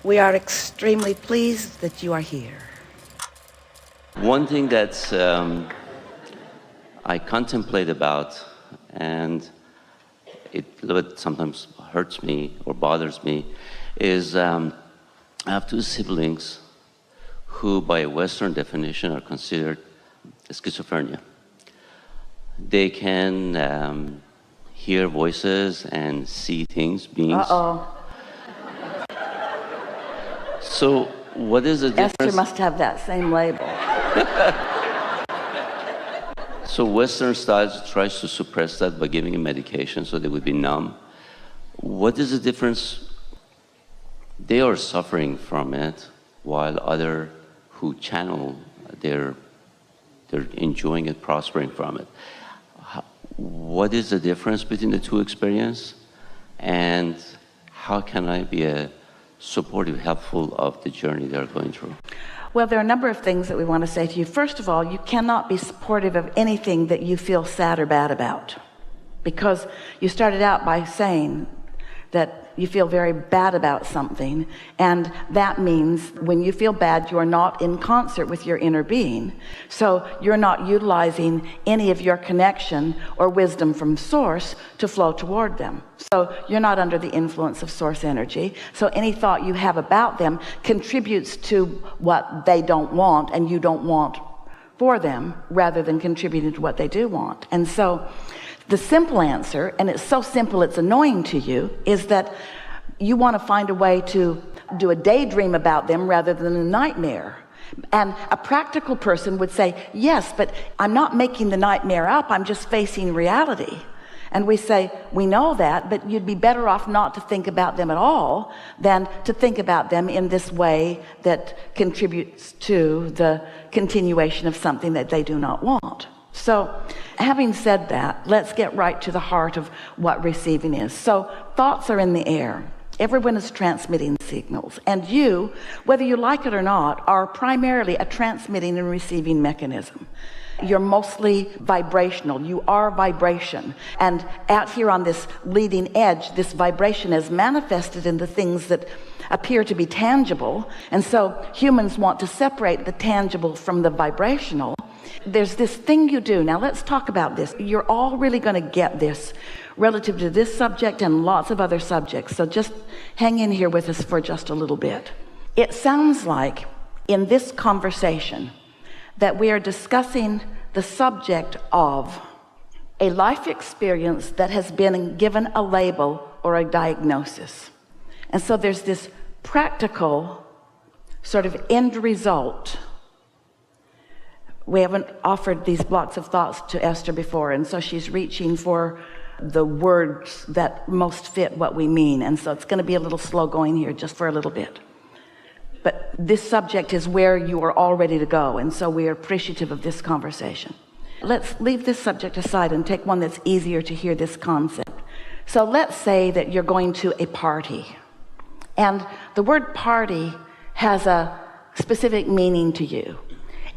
We are extremely pleased that you are here. One thing that I contemplate about, and it a little bit sometimes hurts me or bothers me, is I have two siblings who, by a Western definition, are considered schizophrenia. They can hear voices and see things, beings. Uh-oh. So what is the difference? Esther must have that same label. So Western styles tries to suppress that by giving a medication so they would be numb. What is the difference? They are suffering from it, while other who channel, they're enjoying it, prospering from it. What is the difference between the two experiences? And how can I be a supportive, helpful of the journey they're going through? Well, there are a number of things that we want to say to you. First of all, you cannot be supportive of anything that you feel sad or bad about, because you started out by saying that you feel very bad about something, and that means when you feel bad, you are not in concert with your inner being. So you're not utilizing any of your connection or wisdom from source to flow toward them. So you're not under the influence of source energy. So any thought you have about them contributes to what they don't want and you don't want for them, rather than contributing to what they do want. And so the simple answer, and it's so simple it's annoying to you, is that you want to find a way to do a daydream about them rather than a nightmare. And a practical person would say, yes, but I'm not making the nightmare up, I'm just facing reality. And we say, we know that, but you'd be better off not to think about them at all than to think about them in this way that contributes to the continuation of something that they do not want. So having said that, let's get right to the heart of what receiving is. So thoughts are in the air. Everyone is transmitting signals, and you, whether you like it or not, are primarily a transmitting and receiving mechanism. You're mostly vibrational. You are vibration. And out here on this leading edge, this vibration is manifested in the things that appear to be tangible. And so humans want to separate the tangible from the vibrational. There's this thing you do. Now let's talk about this. You're all really going to get this relative to this subject and lots of other subjects. So just hang in here with us for just a little bit. It sounds like in this conversation that we are discussing the subject of a life experience that has been given a label or a diagnosis. And so there's this practical sort of end result. We haven't offered these blocks of thoughts to Esther before, and so she's reaching for the words that most fit what we mean. And so it's going to be a little slow going here just for a little bit. But this subject is where you are all ready to go, and so we are appreciative of this conversation. Let's leave this subject aside and take one that's easier to hear this concept. So let's say that you're going to a party, and the word party has a specific meaning to you.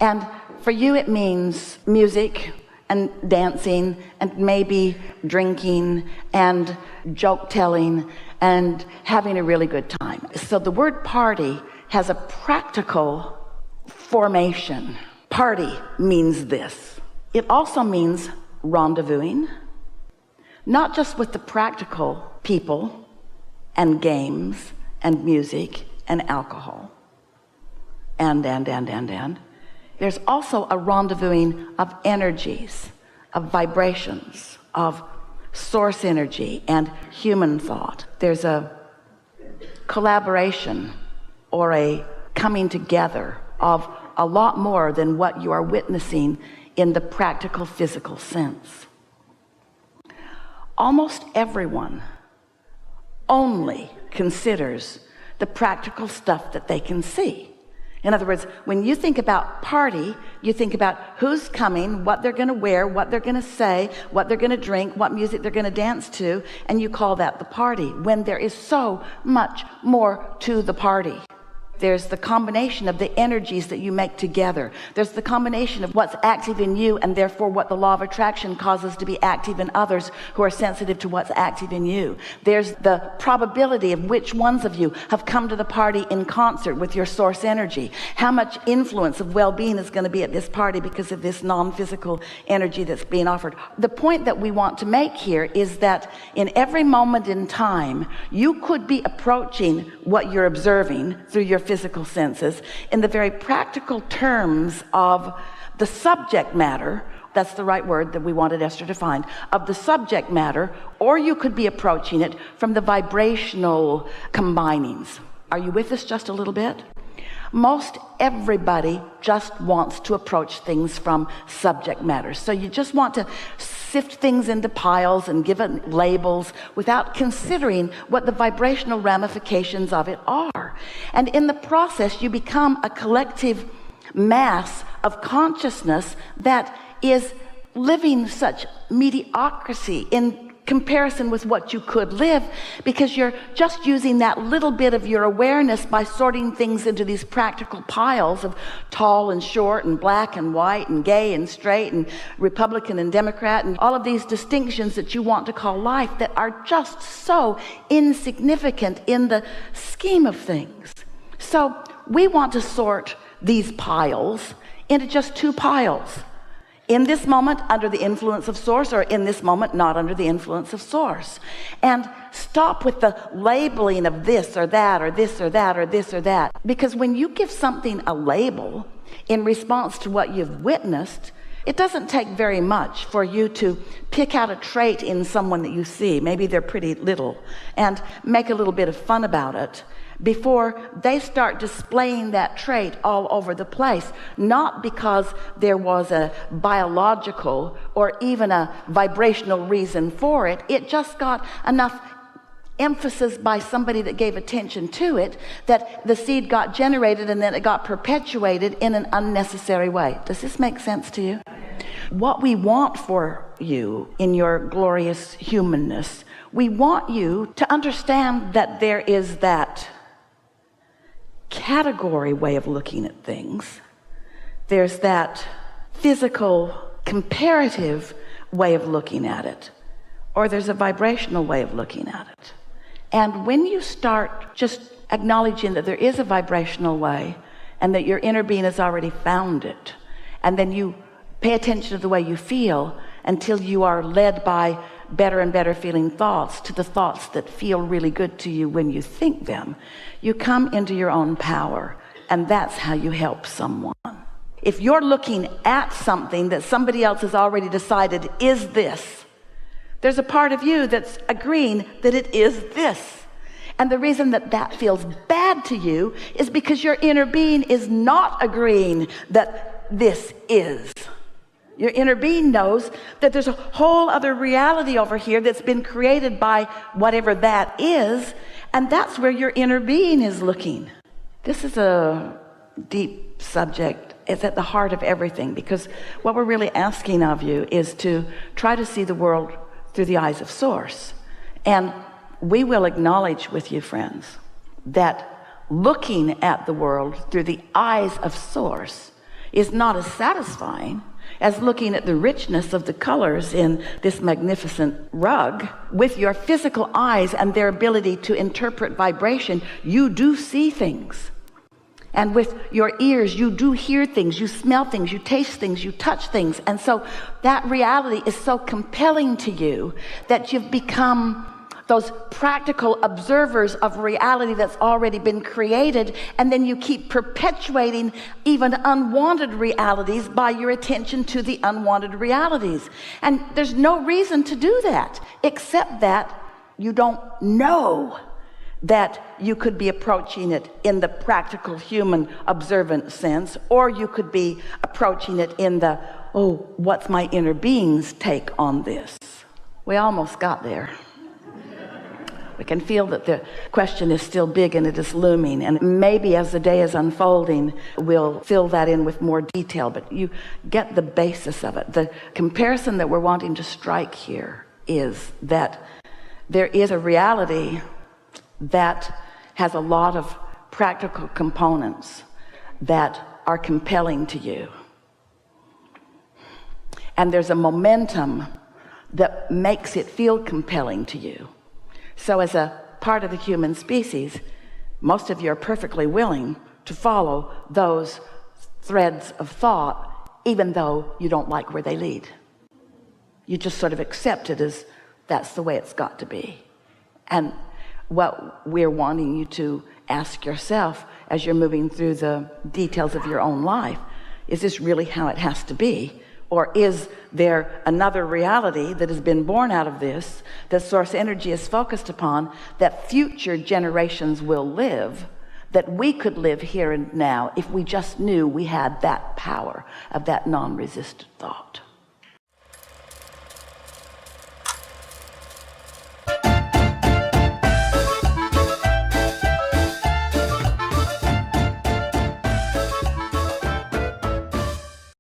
And for you it means music and dancing and maybe drinking and joke telling and having a really good time. So the word party has a practical formation. Party means this. It also means rendezvousing, not just with the practical people and games and music and alcohol and. There's also a rendezvousing of energies, of vibrations, of source energy and human thought. There's a collaboration or a coming together of a lot more than what you are witnessing in the practical physical sense. Almost everyone only considers the practical stuff that they can see. In other words, when you think about party, you think about who's coming, what they're going to wear, what they're going to say, what they're going to drink, what music they're going to dance to, and you call that the party, when there is so much more to the party. There's the combination of the energies that you make together. There's the combination of what's active in you and therefore what the law of attraction causes to be active in others who are sensitive to what's active in you. There's the probability of which ones of you have come to the party in concert with your source energy. How much influence of well-being is going to be at this party because of this non-physical energy that's being offered. The point that we want to make here is that in every moment in time, you could be approaching what you're observing through your physical senses in the very practical terms of the subject matter. That's the right word that we wanted Esther to find, of the subject matter, or you could be approaching it from the vibrational combinings. Are you with us just a little bit? Most everybody just wants to approach things from subject matter. So you just want to sift things into piles and give it labels without considering what the vibrational ramifications of it are. And in the process, you become a collective mass of consciousness that is living such mediocrity in comparison with what you could live, because you're just using that little bit of your awareness by sorting things into these practical piles of tall and short and black and white and gay and straight and Republican and Democrat and all of these distinctions that you want to call life that are just so insignificant in the scheme of things. So we want to sort these piles into just two piles. In this moment, under the influence of source, or in this moment, not under the influence of source. And stop with the labeling of this or that, or this or that, or this or that. Because when you give something a label in response to what you've witnessed, it doesn't take very much for you to pick out a trait in someone that you see. Maybe they're pretty little, and make a little bit of fun about it before they start displaying that trait all over the place. Not because there was a biological or even a vibrational reason for it. It just got enough emphasis by somebody that gave attention to it that the seed got generated, and then it got perpetuated in an unnecessary way. Does this make sense to you? What we want for you in your glorious humanness, we want you to understand that there is that category way of looking at things. There's that physical comparative way of looking at it, or there's a vibrational way of looking at it. And when you start just acknowledging that there is a vibrational way and that your inner being has already found it, and then you pay attention to the way you feel until you are led by better and better feeling thoughts to the thoughts that feel really good to you when you think them, you come into your own power, and that's how you help someone. If you're looking at something that somebody else has already decided is this, there's a part of you that's agreeing that it is this. And the reason that that feels bad to you is because your inner being is not agreeing that this is. Your inner being knows that there's a whole other reality over here that's been created by whatever that is, and that's where your inner being is looking. This is a deep subject. It's at the heart of everything, because what we're really asking of you is to try to see the world through the eyes of source. And we will acknowledge with you, friends, that looking at the world through the eyes of source is not as satisfying as looking at the richness of the colors in this magnificent rug. With your physical eyes and their ability to interpret vibration, you do see things. And with your ears, you do hear things, you smell things, you taste things, you touch things. And so that reality is so compelling to you that you've become those practical observers of reality that's already been created, and then you keep perpetuating even unwanted realities by your attention to the unwanted realities. And there's no reason to do that, except that you don't know that you could be approaching it in the practical human observant sense, or you could be approaching it in the, oh, what's my inner being's take on this? We almost got there. We can feel that the question is still big and it is looming, and maybe as the day is unfolding, we'll fill that in with more detail, but you get the basis of it. The comparison that we're wanting to strike here is that there is a reality that has a lot of practical components that are compelling to you. And there's a momentum that makes it feel compelling to you. So as a part of the human species, most of you are perfectly willing to follow those threads of thought, even though you don't like where they lead. You just sort of accept it as that's the way it's got to be. And what we're wanting you to ask yourself as you're moving through the details of your own life, is this really how it has to be? Or is there another reality that has been born out of this, that source energy is focused upon, that future generations will live, that we could live here and now if we just knew we had that power of that non-resistant thought?